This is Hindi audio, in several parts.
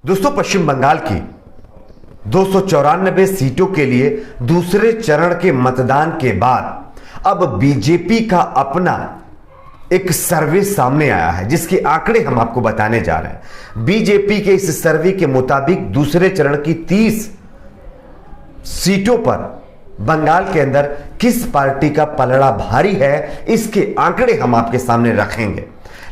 दोस्तों, पश्चिम बंगाल की 294 सीटों के लिए दूसरे चरण के मतदान के बाद अब बीजेपी का अपना एक सर्वे सामने आया है, जिसके आंकड़े हम आपको बताने जा रहे हैं। बीजेपी के इस सर्वे के मुताबिक दूसरे चरण की 30 सीटों पर बंगाल के अंदर किस पार्टी का पलड़ा भारी है, इसके आंकड़े हम आपके सामने रखेंगे।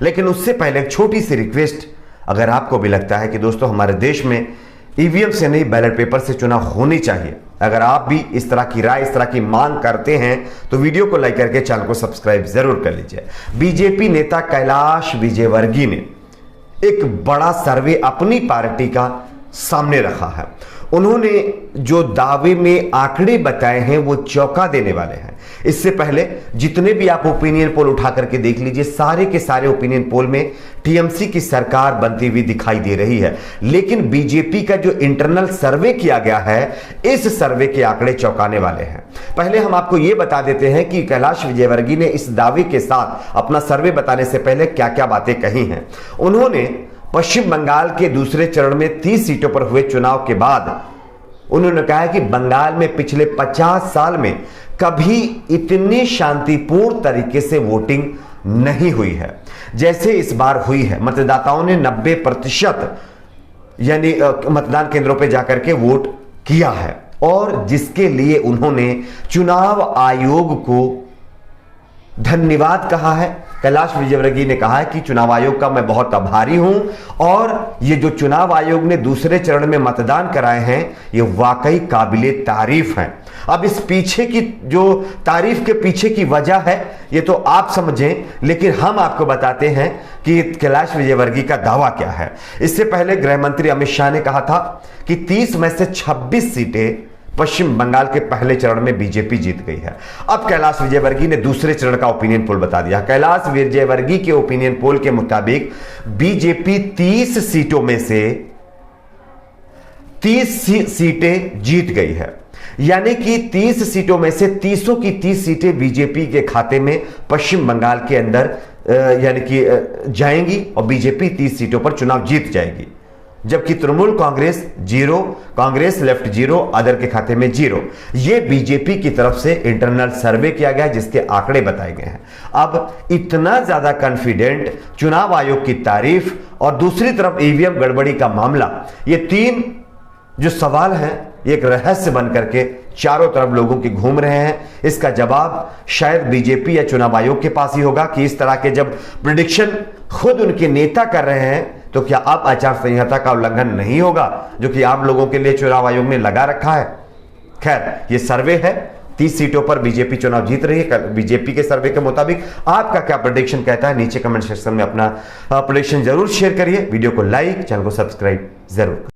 लेकिन उससे पहले एक छोटी सी रिक्वेस्ट, अगर आपको भी लगता है कि दोस्तों हमारे देश में ईवीएम से नहीं बैलेट पेपर से चुनाव होनी चाहिए, अगर आप भी इस तरह की राय, इस तरह की मांग करते हैं तो वीडियो को लाइक करके चैनल को सब्सक्राइब जरूर कर लीजिए। बीजेपी नेता कैलाश विजयवर्गीय ने एक बड़ा सर्वे अपनी पार्टी का सामने रखा है। उन्होंने जो दावे में आंकड़े बताए हैं वो चौंका देने वाले हैं। इससे पहले जितने भी आप ओपिनियन पोल उठा करके देख लीजिए, सारे के सारे ओपिनियन पोल में टीएमसी की सरकार बनती हुई दिखाई दे रही है। लेकिन बीजेपी का जो इंटरनल सर्वे किया गया है, इस सर्वे के आंकड़े चौंकाने वाले हैं। पहले हम आपको यह बता देते हैं कि कैलाश विजयवर्गीय ने इस दावे के साथ अपना सर्वे बताने से पहले क्या क्या बातें कही हैं। उन्होंने पश्चिम बंगाल के दूसरे चरण में 30 सीटों पर हुए चुनाव के बाद उन्होंने कहा कि बंगाल में पिछले 50 साल में कभी इतनी शांतिपूर्ण तरीके से वोटिंग नहीं हुई है जैसे इस बार हुई है। मतदाताओं ने 90% यानी मतदान केंद्रों पर जाकर के वोट किया है, और जिसके लिए उन्होंने चुनाव आयोग को धन्यवाद कहा है। कैलाश विजयवर्गीय ने कहा है कि चुनाव आयोग का मैं बहुत आभारी हूं, और ये जो चुनाव आयोग ने दूसरे चरण में मतदान कराए हैं ये वाकई काबिले तारीफ हैं। अब इस पीछे की जो तारीफ के पीछे की वजह है ये तो आप समझें, लेकिन हम आपको बताते हैं कि कैलाश विजयवर्गीय का दावा क्या है। इससे पहले गृह मंत्री अमित शाह ने कहा था कि 30 में से 26 सीटें पश्चिम बंगाल के पहले चरण में बीजेपी जीत गई है। अब कैलाश विजयवर्गीय ने दूसरे चरण का ओपिनियन पोल बता दिया। कैलाश विजयवर्गीय के ओपिनियन पोल के मुताबिक बीजेपी 30 सीटों में से 30 सीटें जीत गई है, यानी कि 30 सीटों में से 30 की 30 सीटें बीजेपी के खाते में पश्चिम बंगाल के अंदर यानी कि जाएंगी, और बीजेपी 30 सीटों पर चुनाव जीत जाएगी। जबकि तृणमूल कांग्रेस 0, कांग्रेस लेफ्ट 0, अदर के खाते में 0। ये बीजेपी की तरफ से इंटरनल सर्वे किया गया है, जिसके आंकड़े बताए गए हैं। अब इतना ज्यादा कॉन्फिडेंट, चुनाव आयोग की तारीफ और दूसरी तरफ ईवीएम गड़बड़ी का मामला, ये तीन जो सवाल हैं एक रहस्य बन करके चारों तरफ लोगों के घूम रहे हैं। इसका जवाब शायद बीजेपी या चुनाव आयोग के पास ही होगा कि इस तरह के जब प्रेडिक्शन खुद उनके नेता कर रहे हैं तो क्या अब आचार संहिता का उल्लंघन नहीं होगा, जो कि आप लोगों के लिए चुनाव आयोग ने लगा रखा है। खैर, ये सर्वे है, 30 सीटों पर बीजेपी चुनाव जीत रही है बीजेपी के सर्वे के मुताबिक। आपका क्या प्रेडिक्शन कहता है, नीचे कमेंट सेक्शन में अपना प्रेडिक्शन जरूर शेयर करिए। वीडियो को लाइक, चैनल को सब्सक्राइब जरूर।